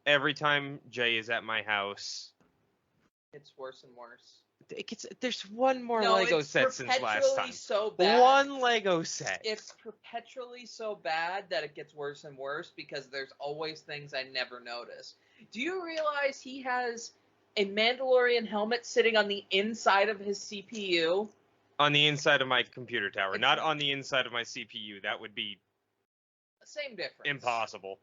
every time Jay is at my house, it's worse and worse. There's one more Lego set since last time. So bad. One Lego set. It's perpetually so bad that it gets worse and worse because there's always things I never notice. Do you realize he has a Mandalorian helmet sitting on the inside of his CPU? On the inside of my computer tower, not on the inside of my CPU. That would be... Same difference. Impossible.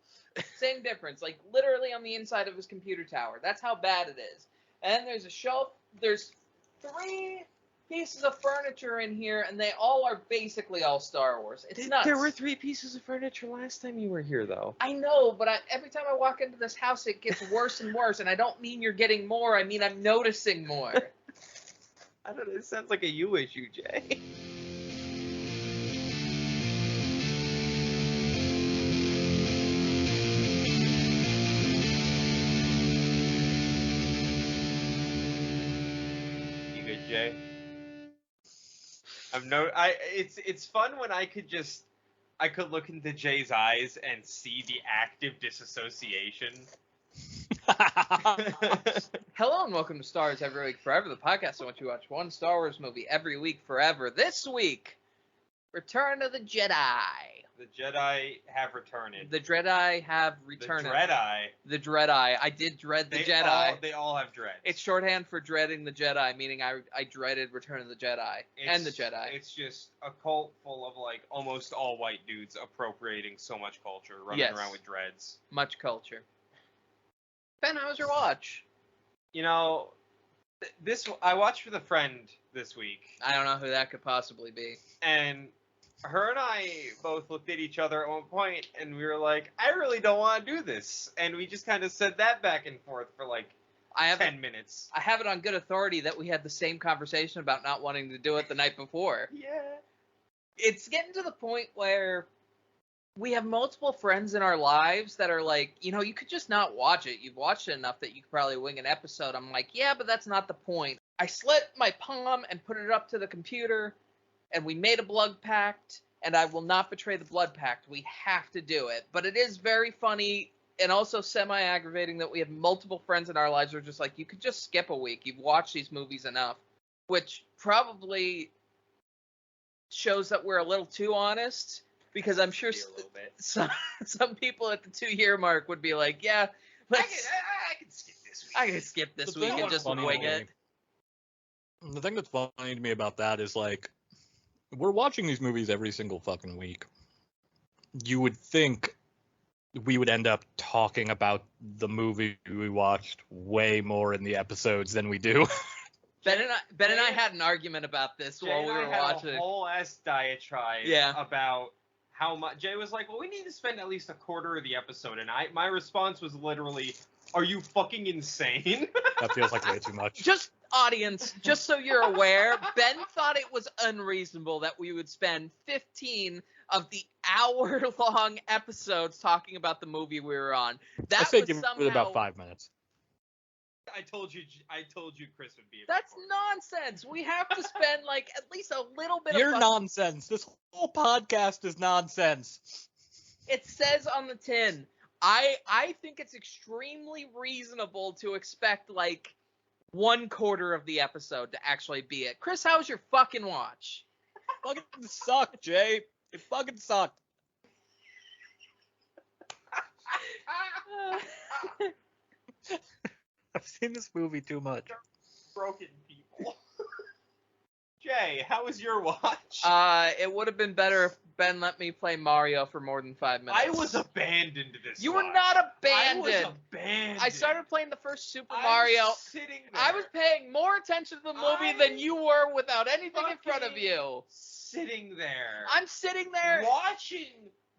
Same difference. Like, literally on the inside of his computer tower. That's how bad it is. And then there's a shelf. There's 3 pieces of furniture in here, and they all are basically all Star Wars. It's nuts. There were 3 pieces of furniture last time you were here, though. I know, but every time I walk into this house, it gets worse and worse, and I don't mean you're getting more. I mean I'm noticing more. I don't know. It sounds like a you issue, Jay. You good, Jay? It's fun when I could look into Jay's eyes and see the active disassociation. Hello and welcome to Stars Every Week Forever, the podcast in which we watch one Star Wars movie every week forever. This week, Return of the Jedi. The Jedi have returned. The Jedi have returned. The Dreadeye. The Dreadeye. I did dread the Jedi. They all have dread. It's shorthand for dreading the Jedi, meaning I dreaded Return of the Jedi and the Jedi. It's just a cult full of like almost all white dudes appropriating so much culture, running around with dreads. Much culture. Ben, how was your watch? You know, I watched with a friend this week. I don't know who that could possibly be. And her and I both looked at each other at one point, and we were like, I really don't want to do this. And we just kind of said that back and forth for like 10 minutes. I have it on good authority that we had the same conversation about not wanting to do it the night before. Yeah. It's getting to the point where we have multiple friends in our lives that are like, you know, you could just not watch it. You've watched it enough that you could probably wing an episode. I'm like, yeah, but that's not the point. I slit my palm and put it up to the computer, and we made a blood pact, and I will not betray the blood pact. We have to do it. But it is very funny and also semi-aggravating that we have multiple friends in our lives who are just like, you could just skip a week. You've watched these movies enough, which probably shows that we're a little too honest, because I'm sure some people at the 2-year mark would be like, yeah, I can skip this week. I can skip this week and just wing it. The thing that's funny to me about that is, like, we're watching these movies every single fucking week. You would think we would end up talking about the movie we watched way more in the episodes than we do. Ben and I had an argument about this while we were watching. A whole ass diatribe about how much. Jay was like, well, we need to spend at least a quarter of the episode, and my response was literally, are you fucking insane? That feels like way too much. Just audience, just so you're aware, Ben thought it was unreasonable that we would spend 15 of the hour-long episodes talking about the movie we were on. I said give it about 5 minutes. I told you Chris would be. That's nonsense. We have to spend like at least a little bit. You're nonsense. This whole podcast is nonsense. It says on the tin. I think it's extremely reasonable to expect like 1/4 of the episode to actually be it. Chris, how was your fucking watch? Fucking sucked, Jay. It fucking sucked. I've seen this movie too much. Broken people. Jay, how was your watch? It would have been better if Ben let me play Mario for more than 5 minutes. I was abandoned to this. You were not abandoned. I was abandoned. I started playing the first Super Mario. Sitting there. I was paying more attention to the movie than you were without anything in front of you. Sitting there. I'm sitting there watching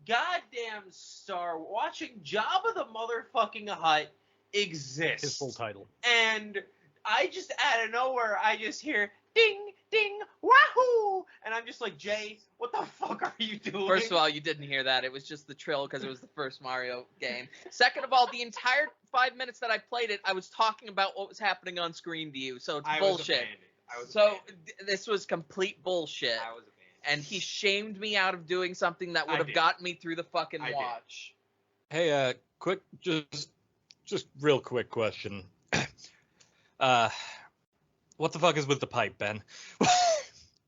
watching Jabba the motherfucking Hutt exist. His full title. And I just out of nowhere I just hear ding, ding, wahoo! And I'm just like, Jay, what the fuck are you doing? First of all, you didn't hear that. It was just the trill because it was the first Mario game. Second of all, the entire 5 minutes that I played it, I was talking about what was happening on screen to you, so it's bullshit. This was complete bullshit. I was abandoned. And he shamed me out of doing something that would have gotten me through the fucking watch. Hey, quick, just Just real quick question. What the fuck is with the pipe, Ben?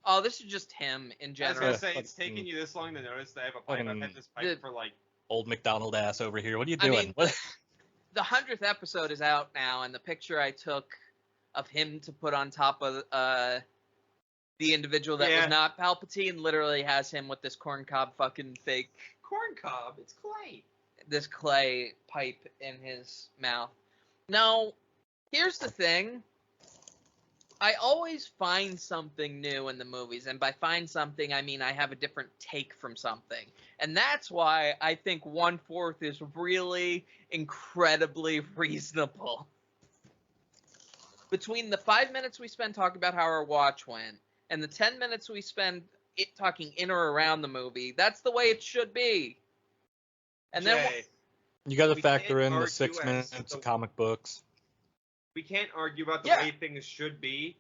Oh, this is just him in I was general. gonna say, it's taking you this long to notice that I have a pipe. I've had this pipe for like... Old McDonald ass over here. What are you I doing? mean, What? The 100th episode is out now, and the picture I took of him to put on top of the individual that was not Palpatine literally has him with this corncob fucking fake... Corncob? It's clay. This clay pipe in his mouth. Now, here's the thing. I always find something new in the movies, and by find something, I mean I have a different take from something. And that's why I think 1/4 is really incredibly reasonable. Between the 5 minutes we spend talking about how our watch went, and the 10 minutes we spend talking in or around the movie, that's the way it should be. And then you got to we factor can't in the argue 6 as minutes the- of comic books. We can't argue about the way things should be,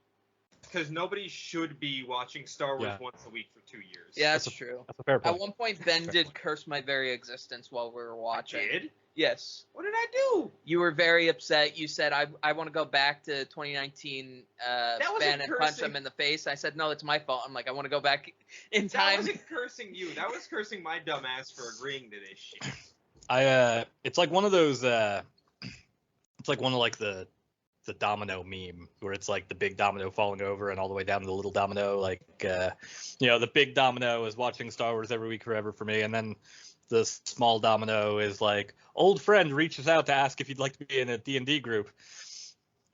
because nobody should be watching Star Wars once a week for 2 years. Yeah, that's true. That's a fair point. At one point, Ben did curse my very existence while we were watching. I did? Yes. What did I do? You were very upset. You said, I want to go back to 2019 Ben and punch him in the face. I said, no, it's my fault. I'm like, I want to go back in time. That wasn't cursing you. That was cursing my dumb ass for agreeing to this shit. It's like one of those, it's like one of like the domino meme where it's like the big domino falling over and all the way down to the little domino. Like, the big domino is watching Star Wars every week forever for me. And then the small domino is like, old friend reaches out to ask if you'd like to be in a D&D group.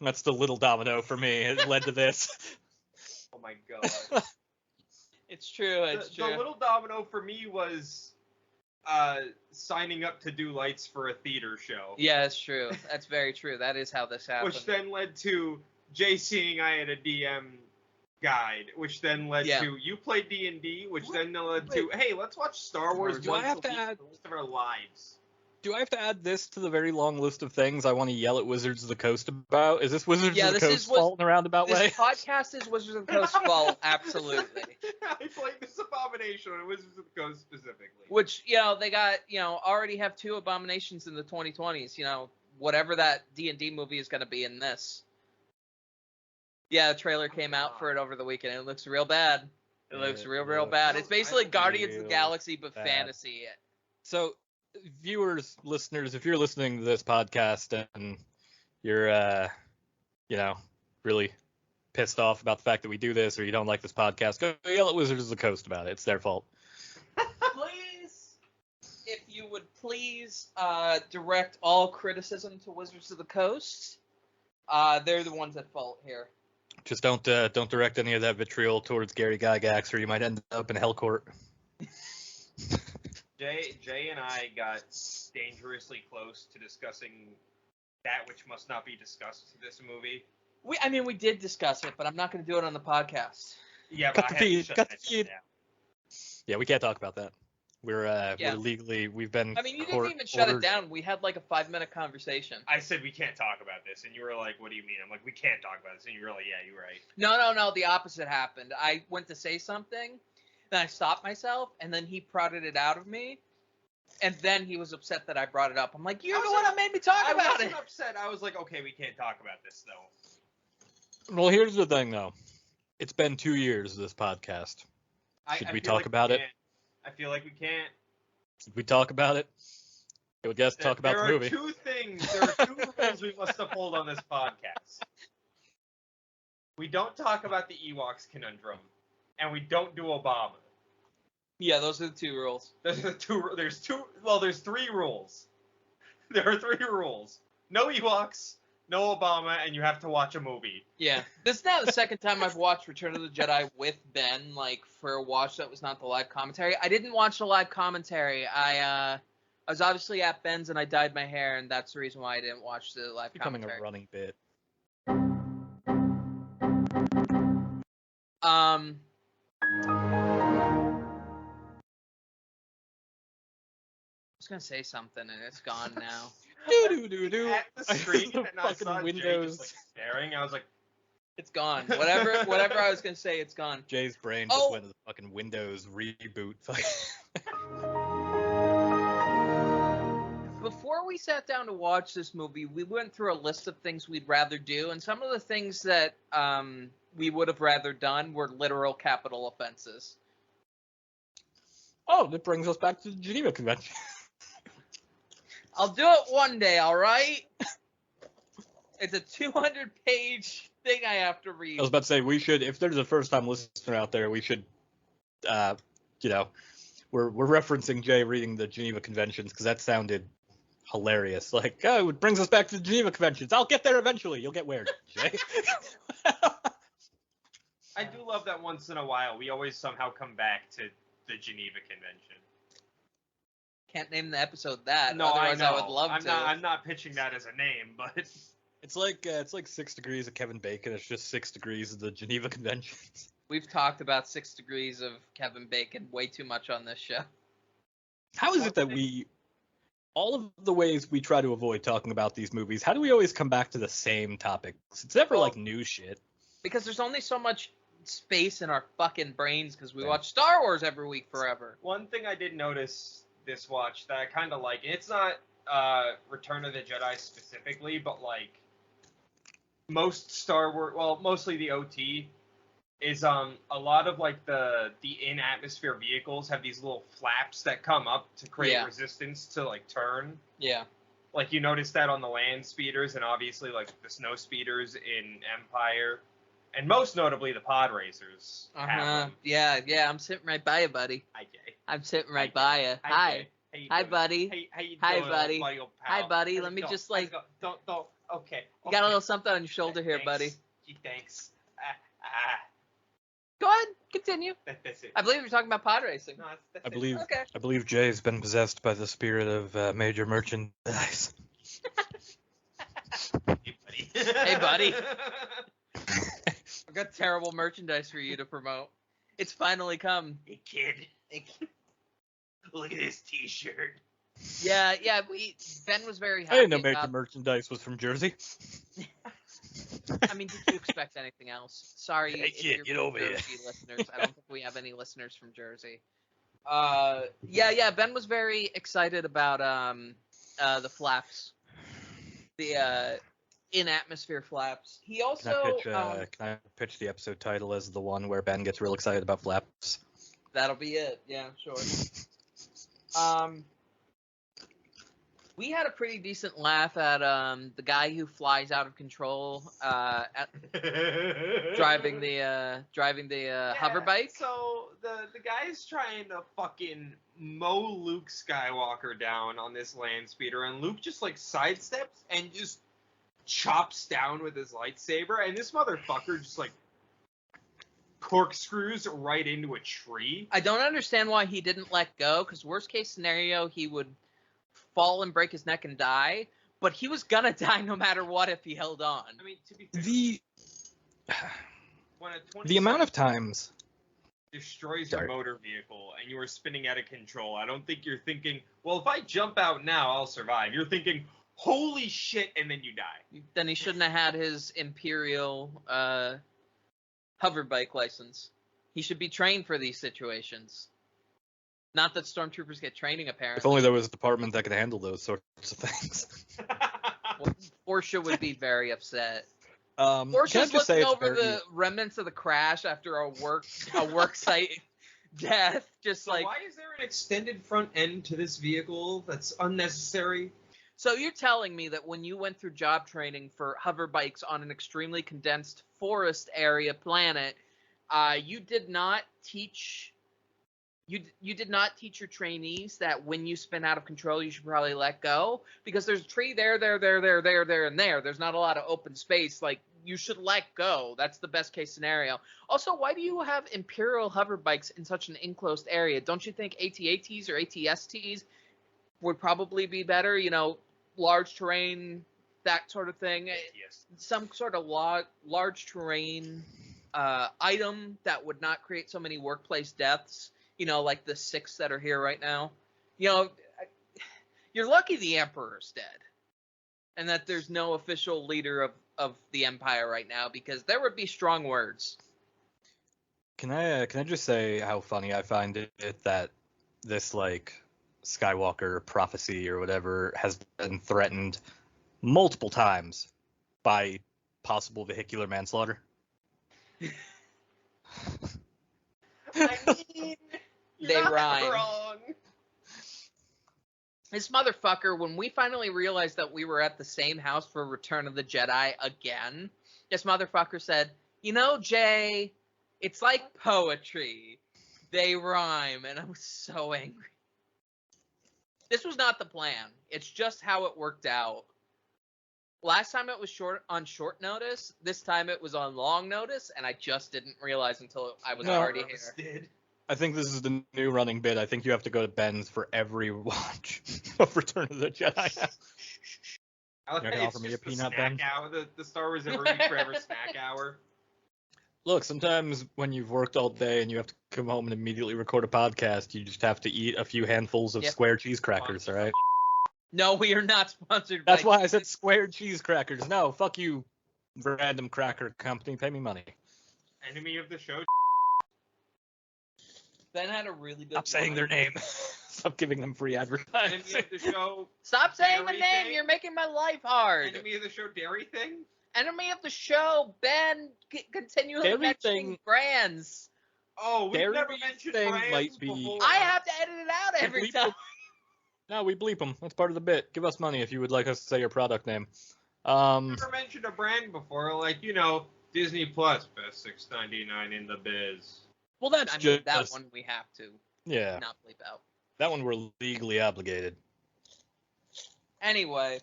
That's the little domino for me. It led to this. Oh my god. It's true. The little domino for me was signing up to do lights for a theater show. Yeah, it's true. That's very true. That is how this happened. Which then led to Jay seeing I had a DM guide, which then led to you play D&D, which then led to, hey, let's watch Star Wars Do I have to week add- for the rest of our lives. Do I have to add this to the very long list of things I want to yell at Wizards of the Coast about? Is this Wizards of the Coast fault in a roundabout way? This podcast is Wizards of the Coast fault, absolutely. I played this abomination on Wizards of the Coast specifically. Which, they got, already have 2 abominations in the 2020s, whatever that D&D movie is going to be in this. Yeah, the trailer came out for it over the weekend. It looks real bad. It looks real bad. It's basically Guardians of the Galaxy, but fantasy. So, viewers, listeners, if you're listening to this podcast and you're, really pissed off about the fact that we do this, or you don't like this podcast, go yell at Wizards of the Coast about it. It's their fault. Please, if you would please direct all criticism to Wizards of the Coast. They're the ones at fault here. Just don't direct any of that vitriol towards Gary Gygax, or you might end up in hell court. Jay and I got dangerously close to discussing that which must not be discussed in this movie. We did discuss it, but I'm not going to do it on the podcast. Yeah, Cut but the I had to feed, shut cut that the shit feed. down. Yeah, we can't talk about that. We're legally, we've been. You didn't even shut it down. We had like a 5-minute conversation. I said we can't talk about this, and you were like, "What do you mean?" I'm like, "We can't talk about this," and you were like, "Yeah, you're right." No. The opposite happened. I went to say something, then I stopped myself, and then he prodded it out of me, and then he was upset that I brought it up. I'm like, "You're the one that made me talk about it." I wasn't upset. I was like, "Okay, we can't talk about this though." Well, here's the thing, though. It's been 2 years of this podcast. Should we talk about it? I feel like we can't. Should we talk about it? I would guess talk about the movie. There are two rules we must uphold on this podcast. We don't talk about the Ewoks conundrum, and we don't do Obama. Yeah, those are the 2 rules. There's 3 rules. There are 3 rules. No Ewoks, no Obama, and you have to watch a movie. Yeah. This is now the second time I've watched Return of the Jedi with Ben, for a watch that was not the live commentary. I didn't watch the live commentary. I was obviously at Ben's and I dyed my hair, and that's the reason why I didn't watch the live commentary. Becoming a running bit. I was gonna say something and it's gone now. Do. At the screen, and I Fucking saw Windows. Jay just staring. I was like, It's gone. Whatever I was gonna say, it's gone. Jay's brain just went to the fucking Windows reboot. before we sat down to watch this movie, we went through a list of things we'd rather do, and some of the things that we would have rather done were literal capital offenses. Oh, that brings us back to the Geneva Convention. I'll do it one day, all right? It's a 200-page thing I have to read. I was about to say, we should, if there's a first-time listener out there, we should, you know, we're referencing Jay reading the Geneva Conventions because that sounded hilarious. Like, oh, it brings us back to the Geneva Conventions. I'll get there eventually. You'll get weird, Jay. I do love that once in a while we always somehow come back to the Geneva Convention. Can't name the episode that. No, otherwise I know. I would love to. I'm not pitching that as a name, but It's like 6 degrees of Kevin Bacon. It's just 6 degrees of the Geneva Conventions. We've talked about 6 degrees of Kevin Bacon way too much on this show. How is it that we, all of the ways we try to avoid talking about these movies, how do we always come back to the same topics? It's never like new shit. Because there's only so much space in our fucking brains because we watch Star Wars every week forever. one thing I did notice this watch that I kind of like, and it's not Return of the Jedi specifically, but like most Star Wars, well, mostly the OT, is a lot of like the in-atmosphere vehicles have these little flaps that come up to create resistance to like turn. Yeah. Like you notice that on the land speeders and obviously like the snow speeders in Empire. And most notably, the pod racers have them. Yeah, I'm sitting right by you, buddy. Hi, Jay. I'm sitting right by you. Hi. Jay. Hi, buddy. Hey, how you Hi, doing, buddy. buddy, old pal? Hi, buddy. How's Let it me going? just, How's like- it going? Don't. Okay. You got a little something on your shoulder here, Thanks. buddy. Gee, thanks. Go ahead. Continue. That's it. I believe you're talking about pod racing. No, that's I it. believe Okay. I believe Jay's been possessed by the spirit of major merchandise. Hey, buddy. Hey, buddy. I've got terrible merchandise for you to promote. It's finally come. Hey, kid. Look at this T-shirt. Yeah. Ben was very happy. I didn't know major about- merchandise was from Jersey. I mean, did you expect anything else? Sorry, Hey, if kid, you're get from over here. Jersey listeners. I don't think we have any listeners from Jersey. Yeah. Ben was very excited about the flaps, the in-atmosphere flaps. He also Can I pitch the episode title as the one where Ben gets real excited about flaps? that'll be it. Yeah, sure. We had a pretty decent laugh at the guy who flies out of control at driving the hover bike. So the guy's trying to fucking mow Luke Skywalker down on this land speeder, and Luke just like sidesteps and just chops down with his lightsaber, and this motherfucker just like corkscrews right into a tree. I don't understand why he didn't let go, because worst case scenario, he would fall and break his neck and die, but he was gonna die no matter what if he held on. I mean, to be fair, The amount of times destroys your motor vehicle and you are spinning out of control, I don't think you're thinking, well, if I jump out now, I'll survive. You're thinking, holy shit, and then you die. Then he shouldn't have had his Imperial hover bike license. He should be trained for these situations. Not that stormtroopers get training, apparently. if only there was a department that could handle those sorts of things. Portia would be very upset. Can I Portia's just say looking it's over very... the remnants of the crash after a work site death, just So like. why is there an extended front end to this vehicle that's unnecessary? So you're telling me that when you went through job training for hover bikes on an extremely condensed forest area planet, you did not teach your trainees that when you spin out of control, you should probably let go, because there's a tree there, and there. There's not a lot of open space. Like, you should let go. That's the best case scenario. Also, why do you have Imperial hover bikes in such an enclosed area? Don't you think AT-ATs or ATSTs would probably be better? You know, large terrain, that sort of thing. Yes. Some sort of large terrain item that would not create so many workplace deaths. You know, like the 6 that are here right now. You know, you're lucky the Emperor's dead, and that there's no official leader of the Empire right now, because there would be strong words. Can I just say how funny I find it that this, like, Skywalker prophecy or whatever has been threatened multiple times by possible vehicular manslaughter. I mean, you're They not rhyme. wrong. This motherfucker, when we finally realized that we were at the same house for Return of the Jedi again, this motherfucker said, "You know, Jay, it's like poetry. They rhyme." And I was so angry. This was not the plan. It's just how it worked out. Last time it was on short notice. This time it was on long notice, and I just didn't realize until I was already here. I think this is the new running bit. I think you have to go to Ben's for every watch of Return of the Jedi. You're gonna offer me a peanut, snack Ben? hour, the Star Wars Every Week Forever snack hour. Look, sometimes when you've worked all day and you have to come home and immediately record a podcast, you just have to eat a few handfuls of square cheese crackers, all right? No, we are not sponsored. That's why I said square cheese crackers. No, fuck you, random cracker company. Pay me money. Enemy of the show. Ben had a really good. Stop saying their name. Stop giving them free advertising. Enemy of the show. Stop saying the Dairy name. thing? You're making my life hard. Enemy of the show. Dairy thing. Enemy of the show. Ben continually Dairy mentioning thing. brands. Oh, we've Dairy never mentioned thing brands might be- before. I have to edit it out every bleep time. them. No, we bleep them. That's part of the bit. Give us money if you would like us to say your product name. Never mentioned a brand before, like, you know, Disney Plus, best $6.99 in the biz. Well, that's I mean, just that one we have to yeah. not bleep out. That one we're legally obligated. Anyway,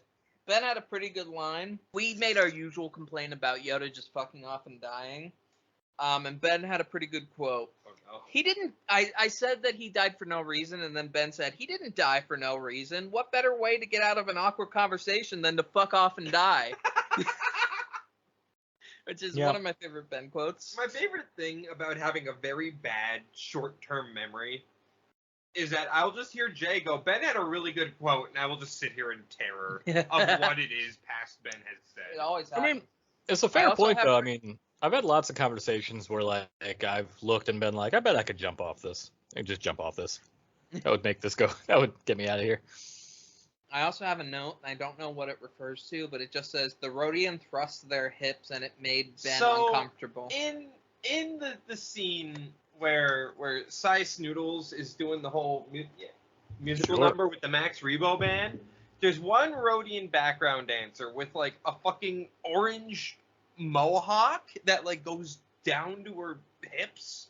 Ben had a pretty good line. We made our usual complaint about Yoda just fucking off and dying. And Ben had a pretty good quote. Oh, no. He didn't. I said that he died for no reason, and then Ben said he didn't die for no reason. What better way to get out of an awkward conversation than to fuck off and die? Which is one of my favorite Ben quotes. My favorite thing about having a very bad short-term memory is that I'll just hear Jay go, Ben had a really good quote, and I will just sit here in terror of what it is past Ben has It said. always happens. I mean, it's a fair also point, have- though. I mean, I've had lots of conversations where, like, I've looked and been like, I bet I could jump off this. I could just jump off this. That would make this go. That would get me out of here. I also have a note, and I don't know what it refers to, but it just says the Rodian thrust their hips, and it made Ben uncomfortable. In the scene where Cy Snoodles is doing the whole musical number with the Max Rebo band, there's one Rodian background dancer with like a fucking orange mohawk that like goes down to her hips.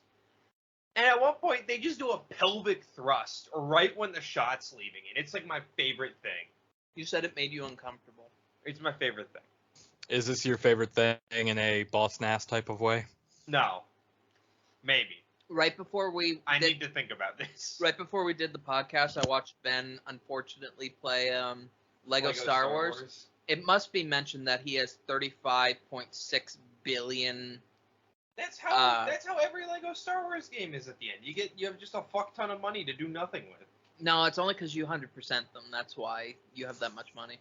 And at one point they just do a pelvic thrust right when the shot's leaving, and it's like my favorite thing. You said it made you uncomfortable. It's my favorite thing. Is this your favorite thing in a boss nass type of way? No. Maybe. Right before we need to think about this. Right before we did the podcast, I watched Ben unfortunately play Lego Star Wars. It must be mentioned that he has 35.6 billion. That's how every Lego Star Wars game is at the end. You have just a fuck ton of money to do nothing with. No, it's only because you 100% them. That's why you have that much money.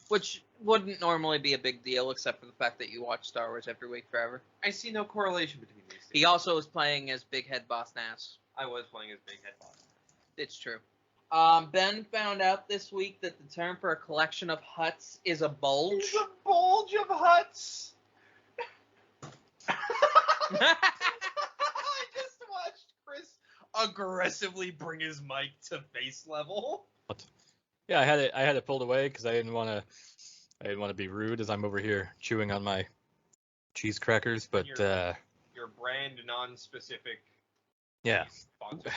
Which wouldn't normally be a big deal, except for the fact that you watch Star Wars every week forever. I see no correlation between these things. He also is playing as Big Head Boss Nass. I was playing as Big Head Boss. It's true. Ben found out this week that the term for a collection of huts is a bulge. It's a bulge of huts. I just watched Chris aggressively bring his mic to face level. Yeah, I had it pulled away because I didn't want to be rude as I'm over here chewing on my cheese crackers, but your brand non-specific. Yeah. Sponsor.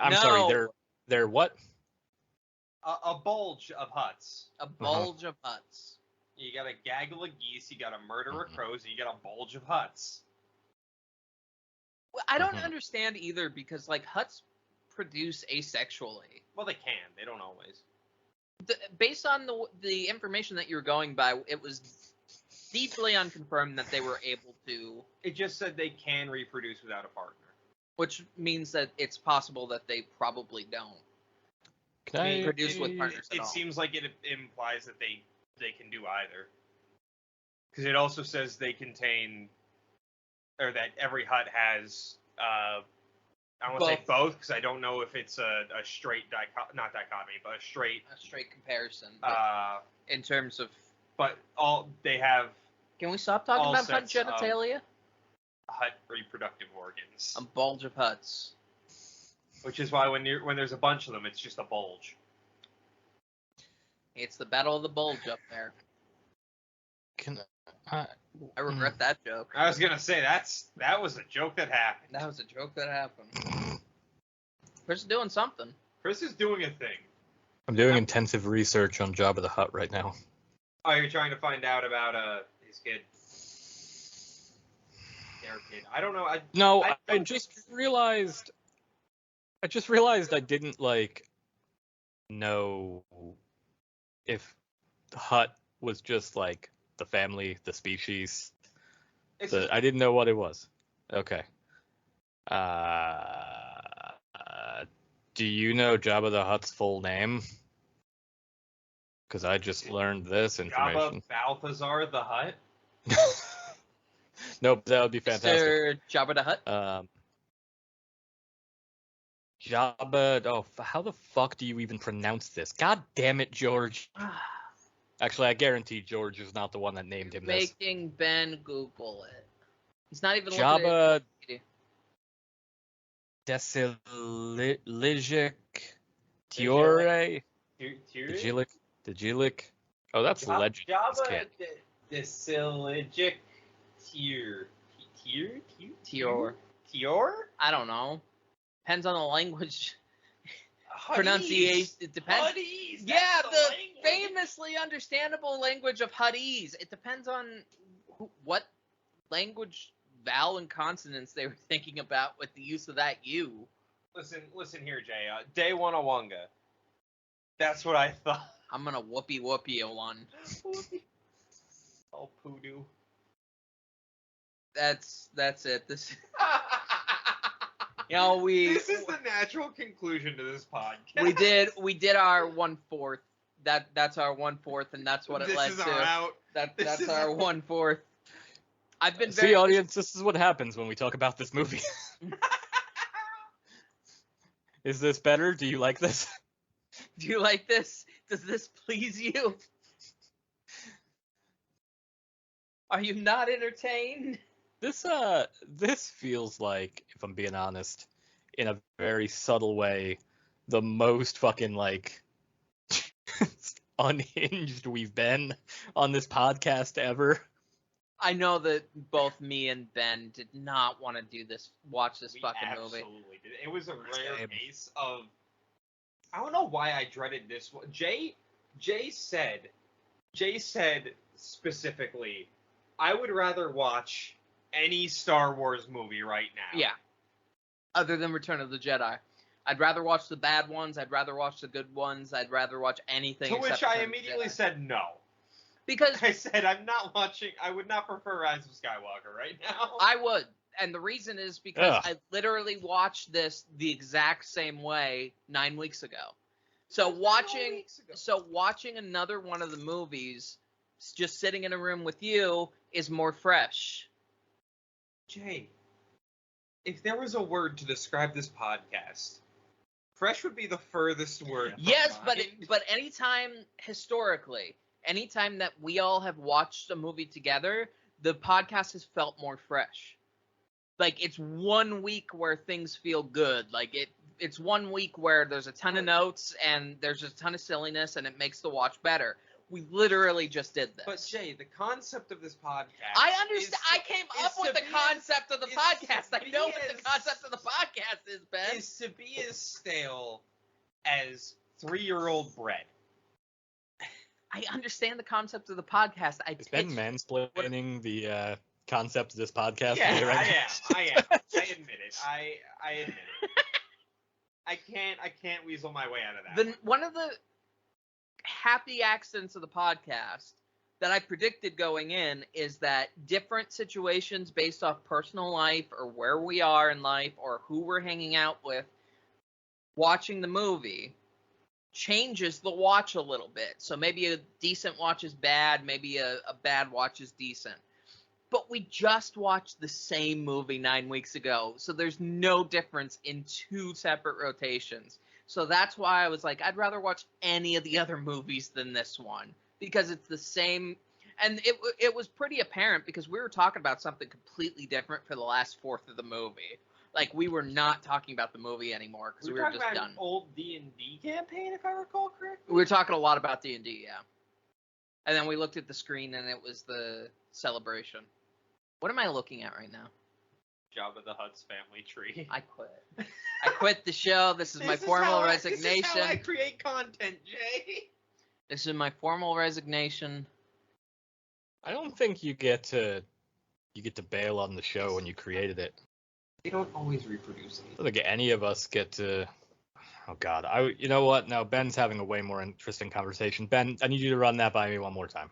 I'm sorry. They're what? A bulge of huts. A bulge of huts. You got a gaggle of geese, you got a murder of crows, and you got a bulge of huts. Well, I don't understand either because like huts produce asexually. Well, they can. They don't always. Based on the information that you were going by, it was deeply unconfirmed that they were able to. It just said they can reproduce without a partner. Which means that it's possible that they probably don't. Can I produce with partners at all. It seems like it implies that they can do either. Because it also says they contain, or that every hut has I want to say both because I don't know if it's a straight not dichotomy, but a straight comparison. In terms of, but all they have. Can we stop talking about Hutt genitalia? Hutt reproductive organs. A bulge of Hutts. Which is why when there's a bunch of them, it's just a bulge. It's the battle of the bulge up there. I regret that joke. I was gonna say that was a joke that happened. That was a joke that happened. Chris is doing something. Chris is doing a thing. I'm doing intensive research on Jabba the Hutt right now. Oh, you're trying to find out about his kid. Their kid. I don't know. I just realized I didn't know if Hutt was just the family, the species. I didn't know what it was. Okay. Do you know Jabba the Hutt's full name? Because I just learned this information. Jabba Balthazar the Hutt? Nope, that would be fantastic. Mr. Jabba the Hutt? Jabba... Oh, how the fuck do you even pronounce this? God damn it, George. Actually, I guarantee George is not the one that named him this. Making Ben Google it. He's not even Jabba Desiligic Tiore Dejilic. Oh, that's legend. Jabba Desiligic Tior? I don't know. Depends on the language. Pronunciation. It depends. Huttese, yeah, the famously understandable language of Huttese. It depends on what language vowel and consonants they were thinking about with the use of that U. Listen here, Jay. Day one of Wonga. That's what I thought. I'm gonna whoopee a one. Oh, poodoo. That's it. This. You know, This is the natural conclusion to this podcast. We did our 1/4. That's our 1/4, and that's what it led to. This is our out. That's our 1/4. I've been See, audience, this is what happens when we talk about this movie. Is this better? Do you like this? Do you like this? Does this please you? Are you not entertained? This feels like, if I'm being honest, in a very subtle way, the most fucking unhinged we've been on this podcast ever. I know that both me and Ben did not want to watch this fucking movie. Absolutely did. It was a rare case of. I don't know why I dreaded this one. Jay said specifically, I would rather watch any Star Wars movie right now. Yeah. Other than Return of the Jedi. I'd rather watch the bad ones. I'd rather watch the good ones. I'd rather watch anything. To which I immediately said no. Because I said I would not prefer Rise of Skywalker right now. I would. And the reason is because I literally watched this the exact same way 9 weeks ago. So watching another one of the movies, just sitting in a room with you, is more fresh. Jay, if there was a word to describe this podcast, fresh would be the furthest word. Yes, but anytime historically, anytime that we all have watched a movie together, the podcast has felt more fresh. It's 1 week where things feel good. It's 1 week where there's a ton of notes and there's a ton of silliness and it makes the watch better. We literally just did this. But Jay, the concept of this podcast. I understand. I came up with the concept of the podcast. I know what the concept of the podcast is, Ben. Is to be as stale as 3-year-old bread. I understand the concept of the podcast. Is Ben mansplaining the concept of this podcast? Yeah, I am. I admit it. I admit it. I can't weasel my way out of that. One of the happy accidents of the podcast that I predicted going in is that different situations based off personal life or where we are in life or who we're hanging out with watching the movie changes the watch a little bit. So maybe a decent watch is bad, maybe a bad watch is decent. But we just watched the same movie 9 weeks ago, so there's no difference in 2 separate rotations. So that's why I was like, I'd rather watch any of the other movies than this one, because it's the same. And it was pretty apparent because we were talking about something completely different for the last fourth of the movie. Like, we were not talking about the movie anymore because we were just talking done. about an old D&D campaign, if I recall correctly. We were talking a lot about D&D, yeah. And then we looked at the screen and it was the celebration. What am I looking at right now? Jabba the Hutt's family tree. I quit. I quit the show. This is my formal resignation. This is how I create content, Jay. This is my formal resignation. I don't think you get to bail on the show when you created it. They don't always reproduce it. I don't think any of us get to. Oh God, you know what? No, Ben's having a way more interesting conversation. Ben, I need you to run that by me one more time.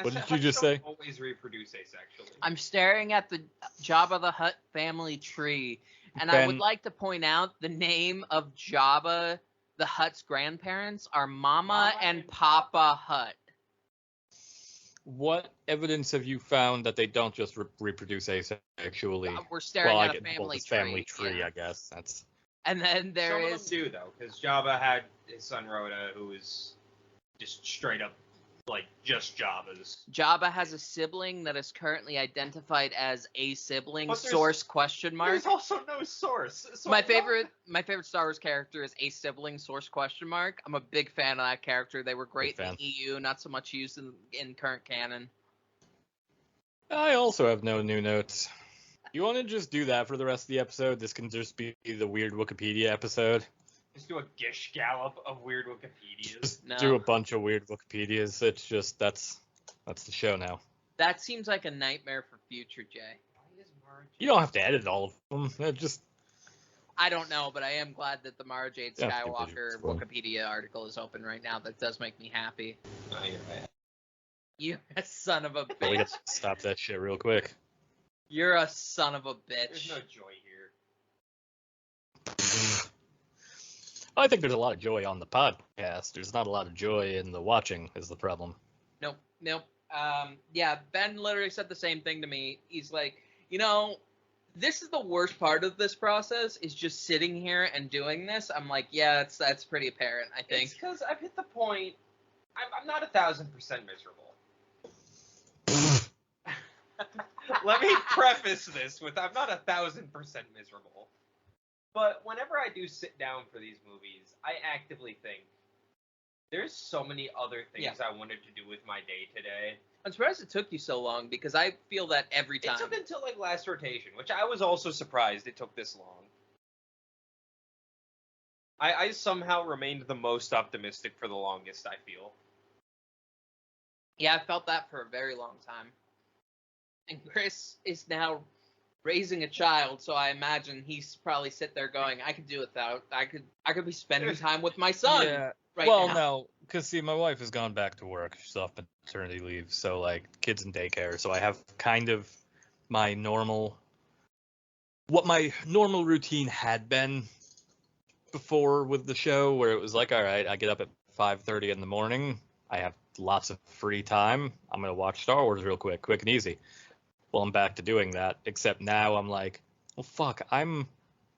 What did you just say? Always reproduce asexually. I'm staring at the Jabba the Hutt family tree, and Ben, I would like to point out the name of Jabba the Hutt's grandparents are Mama and Papa Hutt. What evidence have you found that they don't just reproduce asexually? We're staring at a family tree. Yeah. I guess that's. And then there is. Some of them do though, because Jabba had his son Rhoda, who was just straight up like just Jabba's. Jabba has a sibling that is currently identified as a sibling. But there's- Source question mark. There's also no source. So My favorite Star Wars character is a sibling. Source question mark. I'm a big fan of that character. They were great in the EU, not so much used in current canon. I also have no new notes. You want to just do that for the rest of the episode? This can just be the Weird Wookieepedia episode. Just do a gish gallop of Weird Wookieepedias. Just No. do a bunch of Weird Wookieepedias. It's just that's the show now. That seems like a nightmare for future Jay. You don't have to edit all of them. I don't know, but I am glad that the Mara Jade Yeah, Skywalker it's fine. Wikipedia article is open right now. That does make me happy. Oh, you're right. You're a son of a We bitch. got to stop that shit real quick. You're a son of a There's bitch. no joy here. I think there's a lot of joy on the podcast. There's not a lot of joy in the watching is the problem. Nope. Yeah, Ben literally said the same thing to me. He's like, this is the worst part of this process is just sitting here and doing this. I'm like, yeah, that's pretty apparent, I think. It's because I've hit the point. I'm not 1,000% miserable. Let me preface this with I'm not 1,000% miserable. But whenever I do sit down for these movies, I actively think there's so many other things I wanted to do with my day today. I'm surprised it took you so long because I feel that every time. It took until like last rotation, which I was also surprised it took this long. I somehow remained the most optimistic for the longest, I feel. Yeah, I felt that for a very long time. And Chris is now raising a child, so I imagine he's probably sit there going, I could do without. I could be spending time with my son. Yeah. Right Well, now. no, because see, my wife has gone back to work. She's off maternity leave, so like kids in daycare. So I have kind of my normal routine had been before with the show, where it was like, all right, I get up at 5:30 in the morning. I have lots of free time. I'm gonna watch Star Wars real quick and easy. Well, I'm back to doing that, except now I'm like, well, fuck, I'm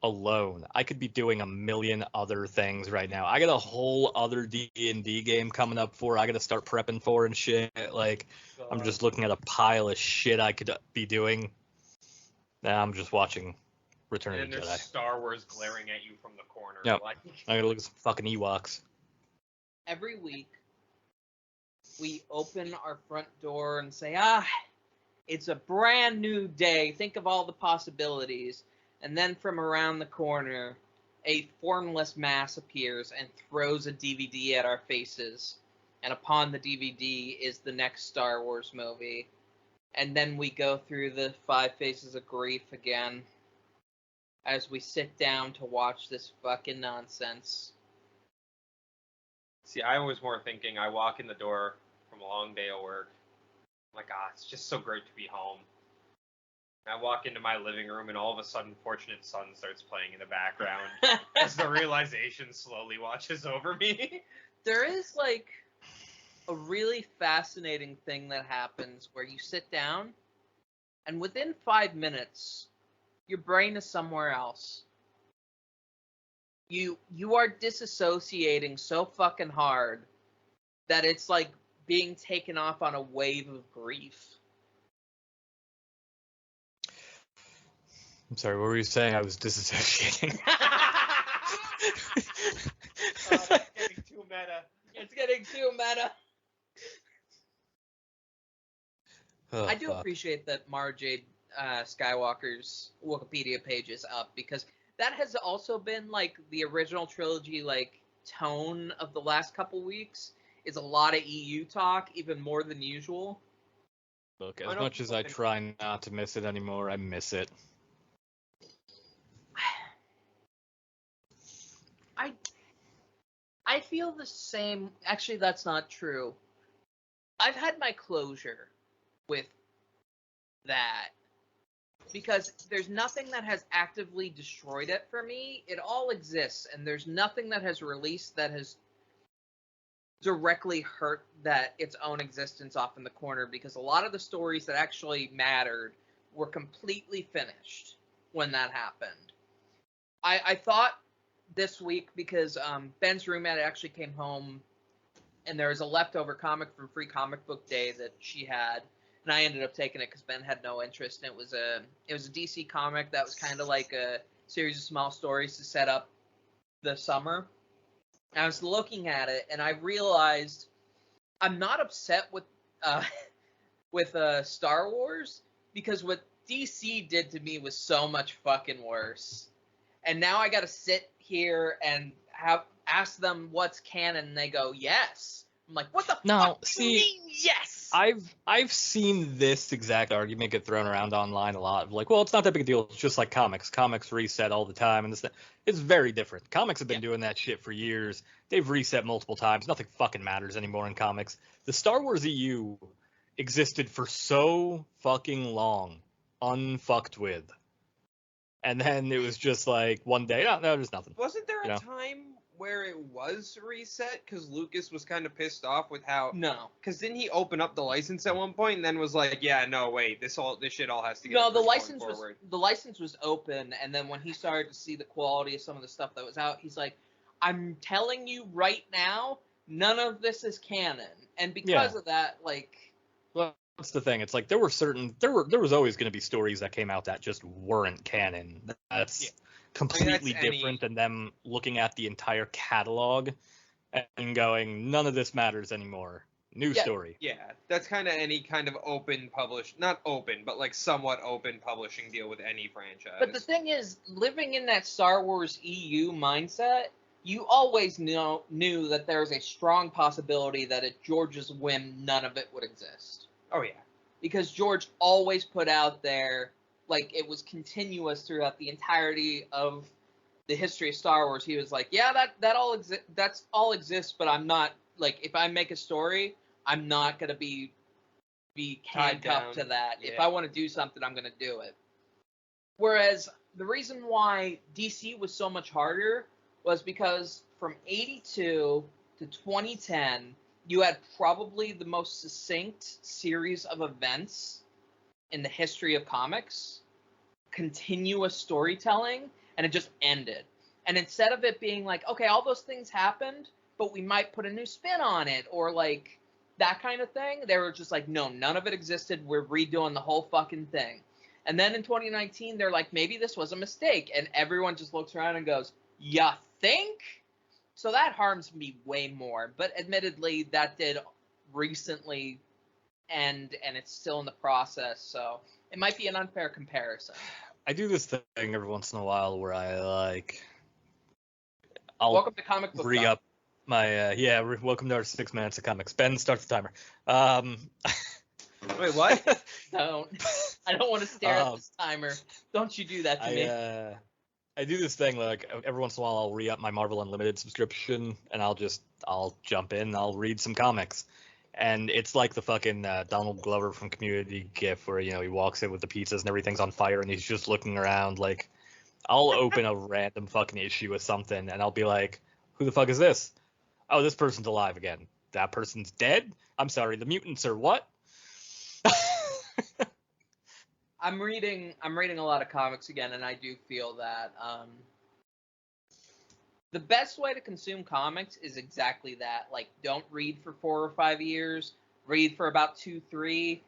alone. I could be doing a million other things right now. I got a whole other D&D game coming up I gotta start prepping for and shit. Like, I'm just looking at a pile of shit I could be doing. Now I'm just watching Return of And the there's Jedi. Star Wars glaring at you from the corner. Yep. Like, I gotta look at some fucking Ewoks. Every week, we open our front door and say, it's a brand new day. Think of all the possibilities. And then from around the corner, a formless mass appears and throws a DVD at our faces. And upon the DVD is the next Star Wars movie. And then we go through the 5 Faces of Grief again as we sit down to watch this fucking nonsense. see, I was more thinking I walk in the door from a long day of work. I'm like, it's just so great to be home. I walk into my living room and all of a sudden Fortunate Son starts playing in the background as the realization slowly washes over me. There is like a really fascinating thing that happens where you sit down and within 5 minutes, your brain is somewhere else. You are disassociating so fucking hard that it's like being taken off on a wave of grief. I'm sorry, what were you saying? I was disassociating. That's getting too meta. It's getting too meta. Oh, I do fuck. appreciate that Mara Jade Skywalker's Wikipedia page is up, because that has also been like the original trilogy like tone of the last couple weeks. Is a lot of EU talk, even more than usual. Look, as much as I try not to miss it anymore, I miss it. I feel the same. Actually, that's not true. I've had my closure with that, because there's nothing that has actively destroyed it for me. It all exists, and there's nothing that has released that has directly hurt that its own existence off in the corner, because a lot of the stories that actually mattered were completely finished when that happened. I thought this week, because Ben's roommate actually came home, and there was a leftover comic from Free Comic Book Day that she had, and I ended up taking it because Ben had no interest. And it was a DC comic that was kind of like a series of small stories to set up the summer. I was looking at it, and I realized I'm not upset with Star Wars, because what DC did to me was so much fucking worse. And now I got to sit here and ask them what's canon, and they go yes. I'm like, what the fuck do you mean yes? I've seen this exact argument get thrown around online a lot. Like, well, it's not that big a deal. It's just like comics. Comics reset all the time, and it's very different. Comics have been doing that shit for years. They've reset multiple times. Nothing fucking matters anymore in comics. The Star Wars EU existed for so fucking long, unfucked with. And then it was just like one day, no, there's nothing. Wasn't there a time where it was reset because Lucas was kind of pissed off with how? No, because didn't he open up the license at one point and then was like, yeah, no, wait, this shit all has to get. No, the license was open, and then when he started to see the quality of some of the stuff that was out, he's like, I'm telling you right now, none of this is canon, and because of that, like. Well, that's the thing. It's like there was always going to be stories that came out that just weren't canon. That's completely different than them looking at the entire catalog and going, none of this matters anymore. New story. Yeah, that's kind of any kind of not open, but like somewhat open publishing deal with any franchise. But the thing is, living in that Star Wars EU mindset, you always knew that there was a strong possibility that at George's whim, none of it would exist. Oh, yeah. Because George always put out there, like, it was continuous throughout the entirety of the history of Star Wars. He was like, yeah, that's all exists, but I'm not, like, if I make a story, I'm not going to be handcuffed to that. Yeah. If I want to do something, I'm going to do it. Whereas the reason why DC was so much harder was because from 82 to 2010, you had probably the most succinct series of events in the history of comics, continuous storytelling, and it just ended. And instead of it being like, okay, all those things happened, but we might put a new spin on it, or like that kind of thing, they were just like, no, none of it existed. We're redoing the whole fucking thing. And then in 2019, they're like, maybe this was a mistake. And everyone just looks around and goes, ya think? So that harms me way more. But admittedly, that did recently end, and it's still in the process. So it might be an unfair comparison. I do this thing every once in a while where Welcome to Comic Book re-up my, welcome to our 6 minutes of comics. Ben, start the timer. Wait, what? I don't want to stare at this timer. Don't you do that to me. I do this thing like every once in a while I'll re-up my Marvel Unlimited subscription and I'll jump in and I'll read some comics. And it's like the fucking Donald Glover from Community gif where, he walks in with the pizzas and everything's on fire and he's just looking around. Like, I'll open a random fucking issue with something and I'll be like, who the fuck is this? Oh, this person's alive again. That person's dead? I'm sorry, the mutants are what? I'm reading a lot of comics again, and I do feel that the best way to consume comics is exactly that. Like, don't read for 4 or 5 years. Read for about 2, 3.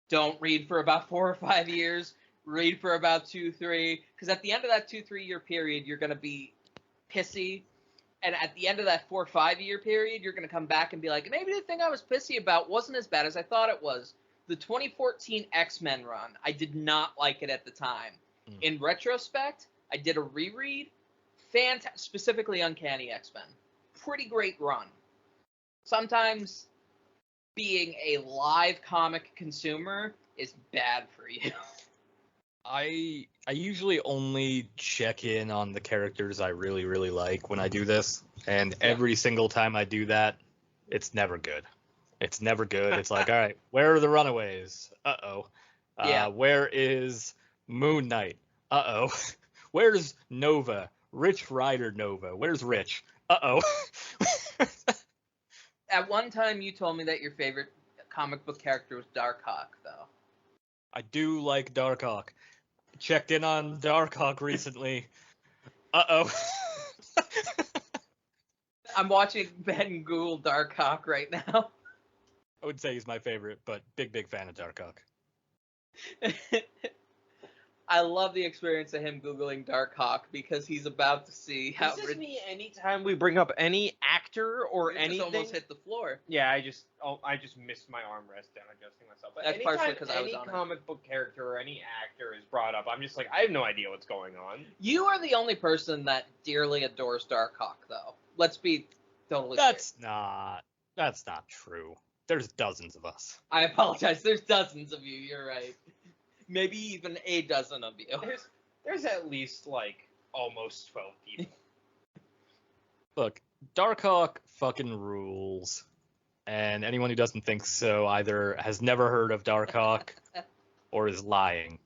Don't read for about 4 or 5 years. Read for about 2, 3. Because at the end of that 2, 3 year period, you're gonna be pissy. And at the end of that 4, 5 year period, you're gonna come back and be like, maybe the thing I was pissy about wasn't as bad as I thought it was. The 2014 X-Men run, I did not like it at the time. In retrospect, I did a reread. Specifically Uncanny X-Men. Pretty great run. Sometimes being a live comic consumer is bad for you. I usually only check in on the characters I really, really like when I do this. And every single time I do that, it's never good. It's never good. It's like, all right, where are the Runaways? Uh-oh. Where is Moon Knight? Uh-oh. Where's Nova? Rich Rider Nova. Where's Rich? Uh-oh. At one time, you told me that your favorite comic book character was Darkhawk, though. I do like Darkhawk. Checked in on Darkhawk recently. Uh-oh. I'm watching Ben Google Darkhawk right now. I would say he's my favorite, but big fan of Darkhawk. I love the experience of him Googling Darkhawk because he's about to see how... This is me anytime we bring up any actor or you anything. just almost hit the floor. Yeah, I just missed my armrest down adjusting myself. But That's partially because I was any on it. comic book character or any actor is brought up, I'm just like, I have no idea what's going on. You are the only person that dearly adores Darkhawk, though. Let's be totally That's not true. There's dozens of us. I apologize. There's dozens of you. You're right. Maybe even a dozen of you. There's at least like almost 12 people. Look, Darkhawk fucking rules. And anyone who doesn't think so either has never heard of Darkhawk or is lying.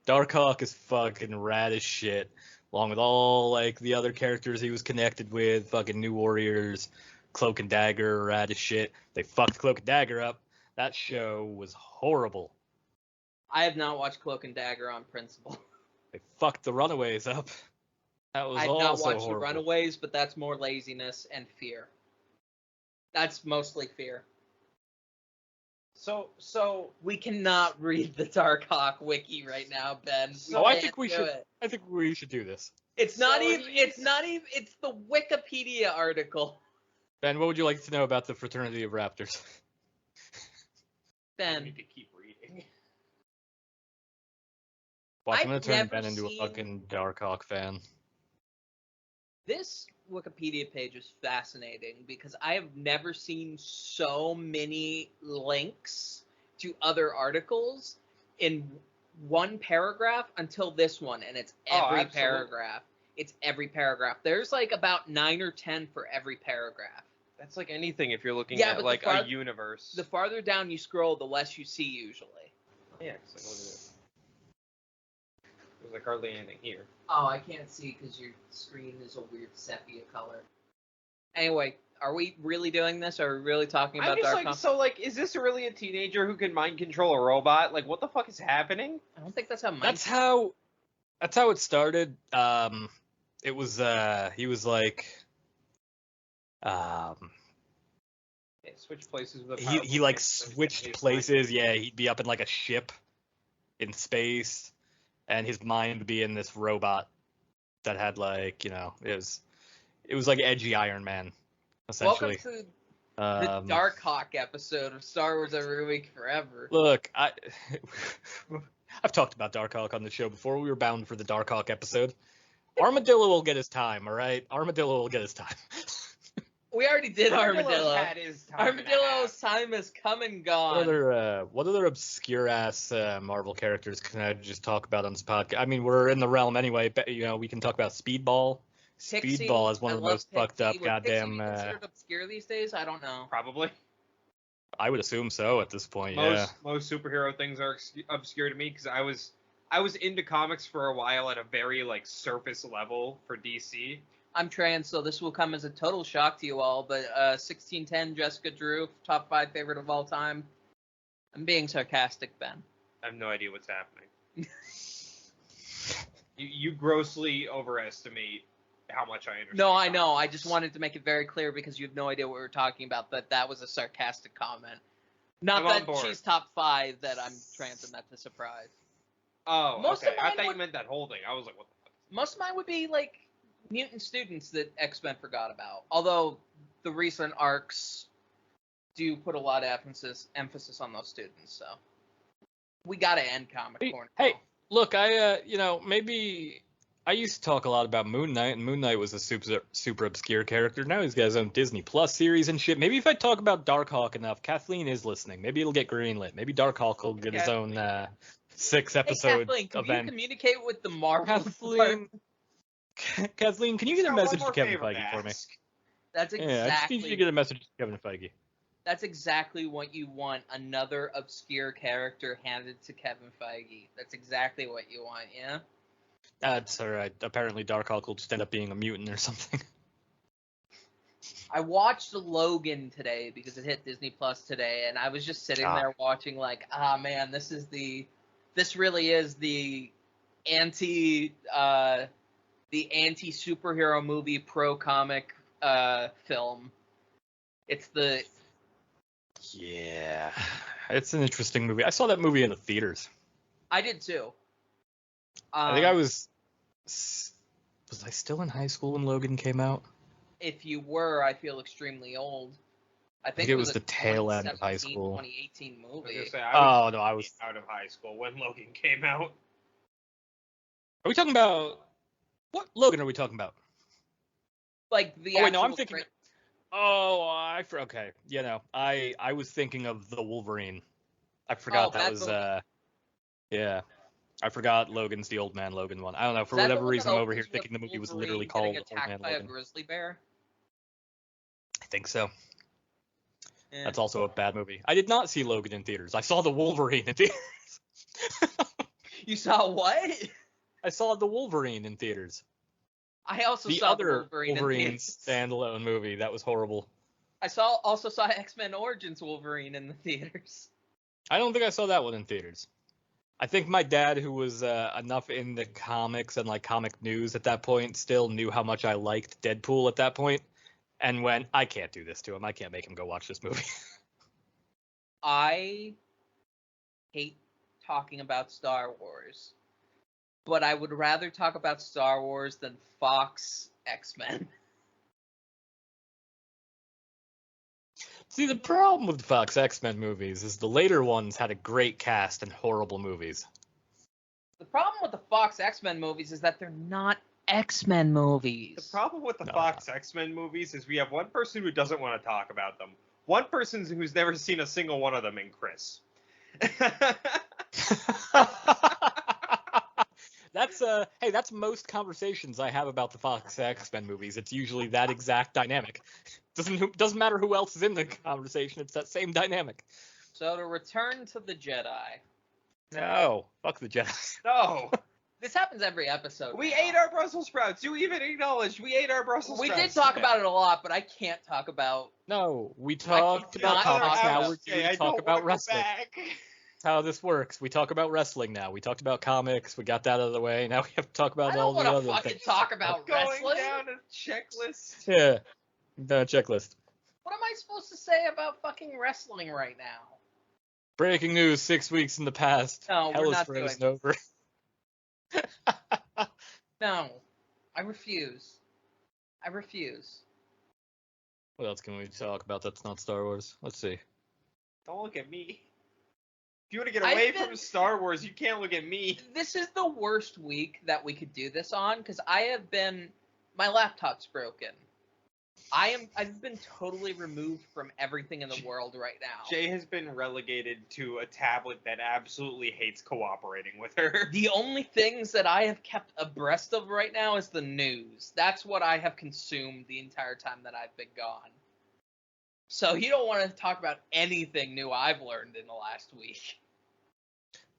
Darkhawk is fucking rad as shit, along with all like the other characters he was connected with, fucking New Warriors, Cloak and Dagger, rad as shit. They fucked Cloak and Dagger up. That show was horrible. I have not watched Cloak and Dagger on principle. They fucked the Runaways up. That was I've also not watched horrible. The Runaways, but that's more laziness and fear. That's mostly fear. So we cannot read the Darkhawk wiki right now, Ben. I think we should. I think we should do this. It's not even. It's the Wikipedia article. Ben, what would you like to know about the Fraternity of Raptors? I Ben, need to keep reading. Watch, I'm I've gonna turn never Ben into a seen- fucking Darkhawk fan. this Wikipedia page is fascinating because I have never seen so many links to other articles in one paragraph until this one, and it's every absolutely. paragraph. It's every paragraph. There's like about 9 or 10 for every paragraph. That's like anything if you're looking Yeah, at but like a universe. The farther down you scroll, the less you see usually. Yeah, it's like, look at this. There's like hardly anything here. Oh, I can't see because your screen is a weird sepia color. Anyway, are we really doing this? Are we really talking about I'm just Dark like, so like, is this really a teenager who can mind control a robot? Like, what the fuck is happening? I don't think that's how That's how it started. It was he was like Yeah, switch places with a he like switched places. Yeah, he'd be up in like a ship in space, and his mind would be in this robot that had like, you know, it was like edgy Iron Man, essentially. Welcome to the Darkhawk episode of Star Wars Every Week Forever. Look, I've talked about Darkhawk on the show before. We were bound for the Darkhawk episode. Armadillo will get his time, all right? Armadillo will get his time. We already did Armadillo. Had his time Armadillo's time has come and gone. What other obscure ass Marvel characters can I just talk about on this podcast? I mean, we're in the realm anyway, but you know, we can talk about Speedball. Pixie, Speedball is one of the most Pixie. fucked up Would goddamn. Pixie be considered obscure these days? I don't know. Probably. I would assume so at this point. Most superhero things are obscure to me because I was into comics for a while at a very like surface level for DC. I'm trans, so this will come as a total shock to you all, but 1610 Jessica Drew, top 5 favorite of all time. I'm being sarcastic, Ben. I have no idea what's happening. You grossly overestimate how much I understand. No, I know. I just wanted to make it very clear because you have no idea what we were talking about. That was a sarcastic comment. Not I'm that she's top 5. That I'm transferring that to surprise. Oh, Most okay. of mine I thought you would- meant that whole thing. I was like, what the fuck? Most of mine would be like mutant students that X-Men forgot about. Although the recent arcs do put a lot of emphasis on those students. So we gotta end comic corner. Hey, look, maybe I used to talk a lot about Moon Knight, and Moon Knight was a super obscure character. Now he's got his own Disney Plus series and shit. Maybe if I talk about Darkhawk enough, Kathleen is listening. Maybe it'll get greenlit. Maybe Darkhawk will get his own 6-episode Kathleen, can event. you communicate with the Marvel Kathleen, Kathleen, can you get a Got message one to more Kevin favor Feige to for me? ask. That's Yeah, I just need exactly. you to get a message to Kevin Feige. That's exactly what you want. Another obscure character handed to Kevin Feige. That's exactly what you want. Yeah. That's alright. Apparently Darkhawk will just end up being a mutant or something. I watched Logan today because it hit Disney Plus today, and I was just sitting there watching like, man, this really is the anti superhero movie pro comic film. It's the Yeah, it's an interesting movie. I saw that movie in the theaters. I did too. I think I was I still in high school when Logan came out? If you were, I feel extremely old. I think it was a the tail end of high 2017, school. 2018 I was movie. gonna say, I was. out of high school when Logan came out. Are we talking about what Logan are we talking about? Like the Oh wait, no, actual I'm thinking. Okay. I was thinking of the Wolverine. I forgot that was yeah. I forgot Logan's the Old Man Logan one. I don't know, for Is that the whatever one reason that I'm over here opens thinking the with movie was Wolverine literally getting called Old attacked Man by Logan. a grizzly bear? I think so. Yeah. That's also a bad movie. I did not see Logan in theaters. I saw the Wolverine in theaters. You saw what? I saw the Wolverine in theaters. I also The saw other the Wolverine in theaters. standalone movie that was horrible. I also saw X-Men Origins Wolverine in the theaters. I don't think I saw that one in theaters. I think my dad, who was enough into comics and like comic news at that point, still knew how much I liked Deadpool at that point, and went, I can't do this to him. I can't make him go watch this movie. I hate talking about Star Wars, but I would rather talk about Star Wars than Fox X-Men. See, the problem with the Fox X-Men movies is the later ones had a great cast and horrible movies. The problem with the Fox X-Men movies is that they're not X-Men movies. The problem with the Fox X-Men movies is we have one person who doesn't want to talk about them. One person who's never seen a single one of them in Chris. That's most conversations I have about the Fox X-Men movies. It's usually that exact dynamic. Doesn't matter who else is in the conversation. It's that same dynamic. So to Return to the Jedi. No, fuck the Jedi. No. This happens every episode. We now. ate our Brussels sprouts. You even acknowledged we ate our Brussels We sprouts. did talk about it a lot, but I can't talk about. No, we talked about not comics. talk Now about- we're going to talk about wrestling. Back. That's how this works. We talk about wrestling now. We talked about comics. We got that out of the way. Now we have to talk about I all don't the want other to fucking things. talk about Going wrestling. down a checklist. Yeah, the checklist. What am I supposed to say about fucking wrestling right now? Breaking news: 6 weeks in the past. No, Hell we're is not frozen doing over. No, I refuse. I refuse. What else can we talk about that's not Star Wars? Let's see. Don't look at me. If you want to get I've away been- from Star Wars, you can't look at me. This is the worst week that we could do this on because my laptop's broken. I've been totally removed from everything in the world right now. Jay has been relegated to a tablet that absolutely hates cooperating with her. The only things that I have kept abreast of right now is the news. That's what I have consumed the entire time that I've been gone. So you don't want to talk about anything new I've learned in the last week.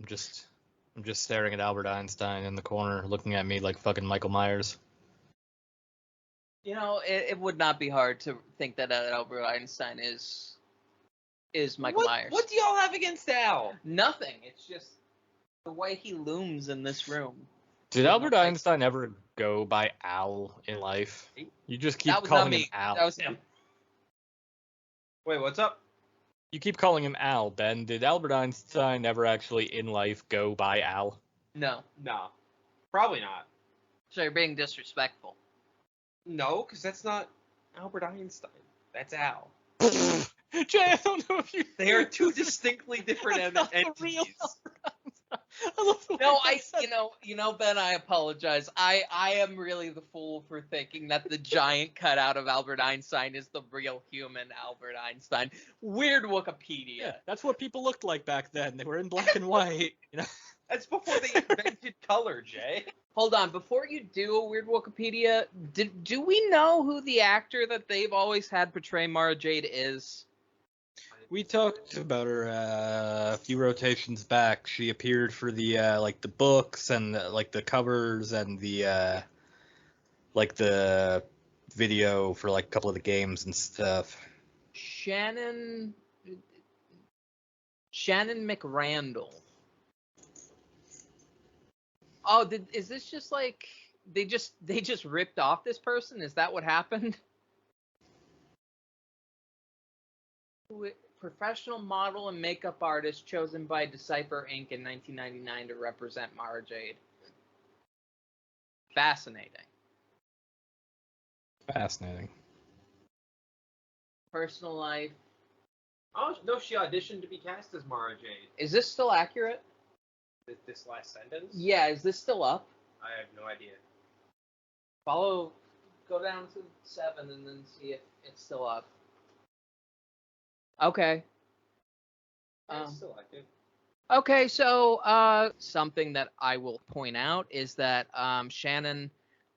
I'm just staring at Albert Einstein in the corner, looking at me like fucking Michael Myers. You know, it would not be hard to think that Albert Einstein is is Michael Myers. What do y'all have against Al? Nothing. It's just the way he looms in this room. Did Albert Einstein ever go by Al in life? You just keep calling him Al. That was him. Wait, what's up? You keep calling him Al, Ben. Did Albert Einstein ever actually in life go by Al? No. No. Probably not. So you're being disrespectful. No, because that's not Albert Einstein. That's Al. Jay, I don't know if you... They are two distinctly different entities. No, you know, Ben, I apologize. I am really the fool for thinking that the giant cutout of Albert Einstein is the real human Albert Einstein. Weird Wookieepedia. Yeah, that's what people looked like back then. They were in black and white. You know? That's before they invented color, Jay. Hold on, before you do a Weird Wookieepedia, do we know who the actor that they've always had portray Mara Jade is? We talked about her a few rotations back. She appeared for the like the books and the covers and the the video for like a couple of the games and stuff. Shannon McRandall. Oh, is this just like they just ripped off this person? Is that what happened? Professional model and makeup artist chosen by Decipher Inc. in 1999 to represent Mara Jade. Fascinating. Personal life. Oh, no, she auditioned to be cast as Mara Jade. Is this still accurate? This last sentence? Yeah, is this still up? I have no idea. Go down to 7 and then see if it's still up. Okay. It's still active. Okay, so something that I will point out is that Shannon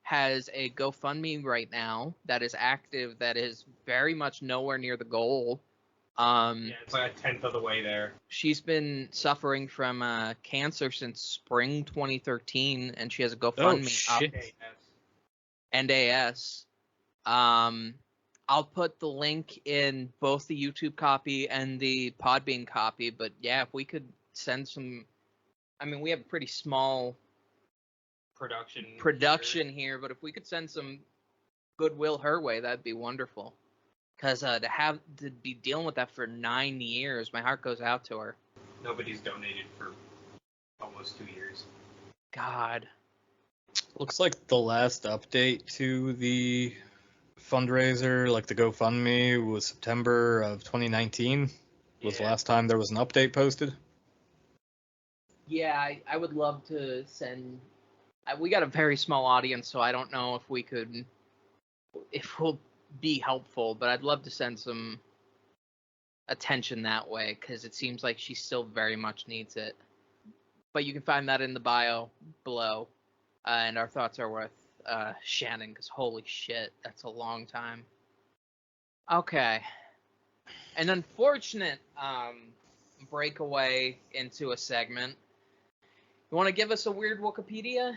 has a GoFundMe right now that is active that is very much nowhere near the goal. Yeah, it's like a tenth of the way there. She's been suffering from cancer since spring 2013, and she has a GoFundMe up. And AS. I'll put the link in both the YouTube copy and the Podbean copy, but yeah, if we could send some... I memean, we have a pretty small production here, but if we could send some goodwill her way, that'd be wonderful. Because to be dealing with that for 9 years, my heart goes out to her. Nobody's donated for almost 2 years. God. Looks like the last update to the fundraiser, like the GoFundMe, was September of 2019. Was the last time there was an update posted. Yeah, I would love to send... we got a very small audience, so I don't know if we'll be helpful, but I'd love to send some attention that way, because it seems like she still very much needs it. But you can find that in the bio below, and our thoughts are with Shannon, because holy shit, that's a long time. Okay. An unfortunate breakaway into a segment. You want to give us a Weird Wookieepedia?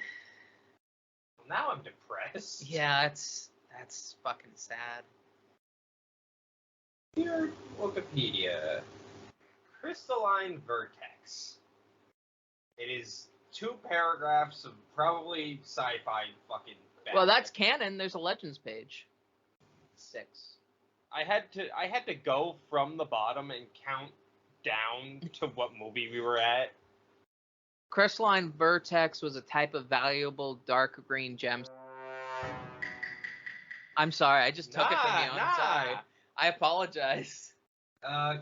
Well, now I'm depressed. Yeah, that's fucking sad. Weird Wookieepedia. Crystalline Vertex. It is 2 paragraphs of probably sci-fi fucking bad. Well, that's canon. There's a Legends page. 6. I had to go from the bottom and count down to what movie we were at. Crystalline Vertex was a type of valuable dark green gem. I'm sorry, I just took it from you. I'm sorry. I apologize.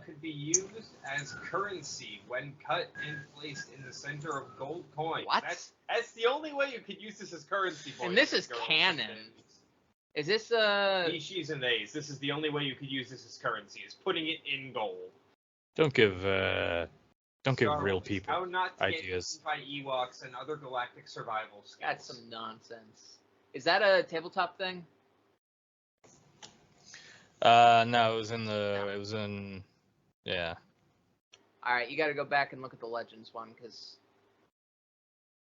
Could be used as currency when cut and placed in the center of gold coins. What? That's the only way you could use this as currency. And this is canon. Is this He, she's, and theys. This is the only way you could use this as currency, is putting it in gold. Don't give real people How not to ideas. Get by Ewoks and other galactic survival skills. That's some nonsense. Is that a tabletop thing? No, it was in, yeah. Alright, you gotta go back and look at the Legends one, because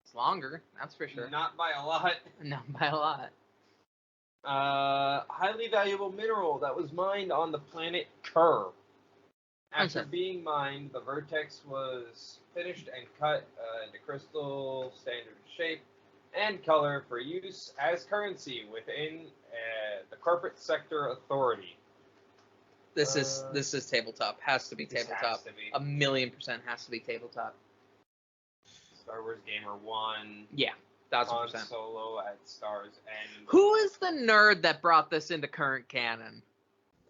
it's longer, that's for sure. Not by a lot. Not by a lot. Highly valuable mineral that was mined on the planet Kerr. After Okay. being mined, the vertex was finished and cut into crystal standard shape and color for use as currency within the corporate sector authority. This is tabletop. Has to be This tabletop. has to be. 1,000,000% has to be tabletop. Star Wars Gamer 1. Yeah, Han 1,000%. Solo at Star's End. Who is the nerd that brought this into current canon?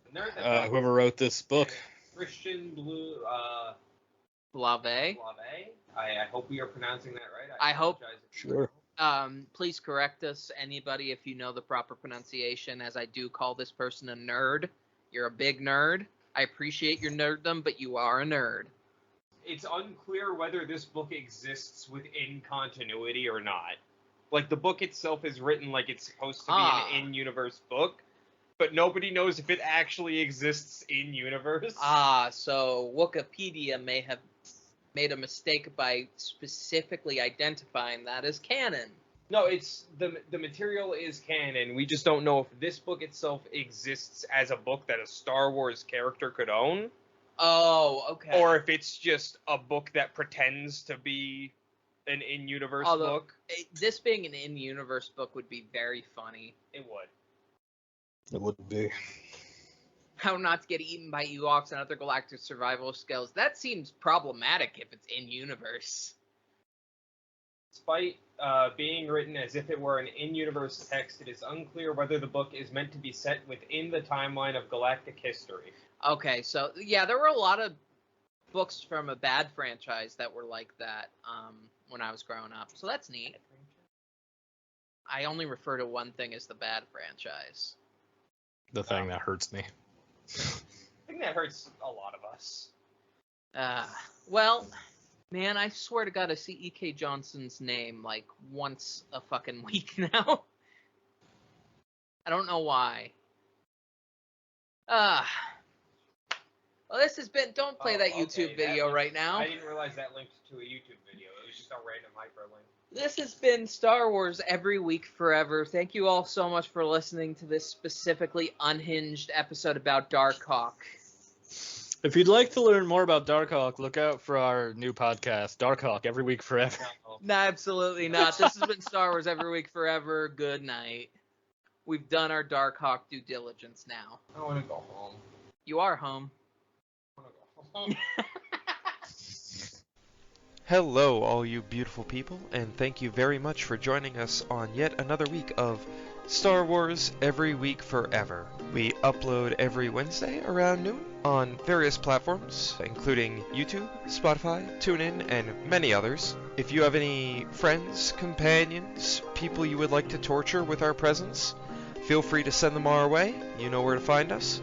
The nerd that Whoever wrote this book. Christian Blue Blave. I hope we are pronouncing that right. I hope- apologize if you Sure. Please correct us, anybody, if you know the proper pronunciation, as I do call this person a nerd. You're a big nerd. I appreciate your nerddom, but you are a nerd. It's unclear whether this book exists within continuity or not. Like, the book itself is written like it's supposed to be an in-universe book, but nobody knows if it actually exists in-universe. So Wookieepedia may have made a mistake by specifically identifying that as canon. No, it's the material is canon. We just don't know if this book itself exists as a book that a Star Wars character could own. Oh, okay. Or if it's just a book that pretends to be an in-universe book. This being an in-universe book would be very funny. It would. It would be. How not to get eaten by Ewoks and other galactic survival skills. That seems problematic if it's in-universe. Despite being written as if it were an in-universe text, it is unclear whether the book is meant to be set within the timeline of galactic history. Okay, so yeah, there were a lot of books from a bad franchise that were like that when I was growing up. So that's neat. I only refer to one thing as the bad franchise. The thing that hurts me. I think that hurts a lot of us. Well, man, I swear to God, I see E.K. Johnson's name like once a fucking week now. I don't know why. Well, this has been. Don't play that YouTube Okay, video was- right now. I didn't realize that linked to a YouTube video. It was just a random hyperlink. This has been Star Wars Every Week Forever. Thank you all so much for listening to this specifically unhinged episode about Darkhawk. If you'd like to learn more about Darkhawk, look out for our new podcast, Darkhawk, Every Week Forever. No, absolutely not. This has been Star Wars Every Week Forever. Good night. We've done our Darkhawk due diligence now. I want to go home. You are home. I want to go home. Hello, all you beautiful people, and thank you very much for joining us on yet another week of Star Wars Every Week Forever. We upload every Wednesday around noon on various platforms, including YouTube, Spotify, TuneIn, and many others. If you have any friends, companions, people you would like to torture with our presence, feel free to send them our way. You know where to find us.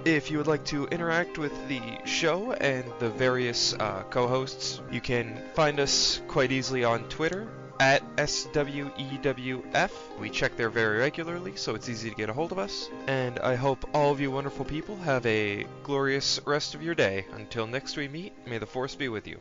If you would like to interact with the show and the various co-hosts, you can find us quite easily on Twitter at SWEWF. We check there very regularly, so it's easy to get a hold of us. And I hope all of you wonderful people have a glorious rest of your day. Until next we meet, may the Force be with you.